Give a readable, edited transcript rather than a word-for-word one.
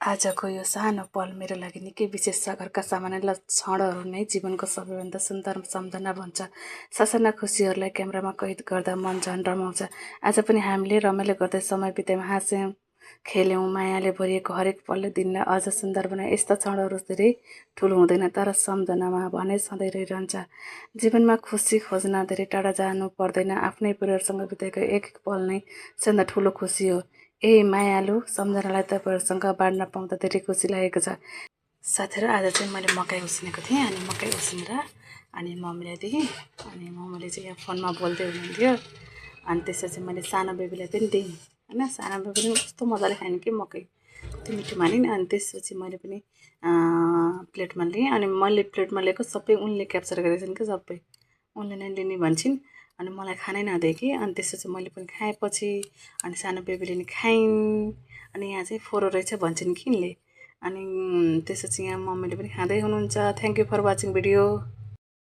आजको यो सानो पल मेरो लागि निकै विशेष छ। घरका सामान्य क्षणहरू नै जीवनको सबैभन्दा सुन्दर सम्झना भन्छ। ससाना खुसीहरूलाई क्यामेरामा कैद गर्दा मन झन् रमाउँछ। आज पनि हामीले रमाइलो गर्दै समय बितायौँ, हाँस्यौँ, खेल्यौँ। मायाले भरिएको हरेक पलले दिनलाई अझ सुन्दर बनाए। यस्ता क्षणहरू धेरै ठुलो हुँदैन, तर सम्झनामा भने सधैँ रहिरहन्छ। जीवनमा खुसी खोज्न धेरै टाढा जानु पर्दैन। आफ्नै परिवारसँग बिताएको एक एक पल नै सबभन्दा ठुलो खुसी हो। मायालु सम्झनालाई तपाईँहरूसँग बाँड्न पाउँदा धेरै खुसी लागेको छ। साथीहरू, आज चाहिँ मैले मकै उसिनेको थिएँ अनि मकै उसिनेर अनि मम्मीलाई दिएँ। अनि मम्मीले चाहिँ यहाँ फोनमा बोल्दै हुनुहुन्थ्यो। अनि त्यसपछि मैले सानो बेबीलाई पनि दिएँ होइन। सानो बेबीले पनि कस्तो मजाले खाने कि मकै, कति मिठो मानिन्। अनि त्यसपछि मैले पनि प्लेटमा लिएँ। अनि मैले प्लेटमा लिएको सबै उनले क्याप्चर गरेछन् कि सबै उनले नै लिने भन्छन्। अनि मलाई खानै नदिए कि। अनि त्यसपछि मैले पनि खाएपछि अनि सानो बेबीले नि खाइन्। अनि यहाँ चाहिँ फोरो रहेछ भन्छन् कि यिनले। अनि त्यसपछि यहाँ मम्मीले पनि खाँदै हुनुहुन्छ। Thank you for watching video.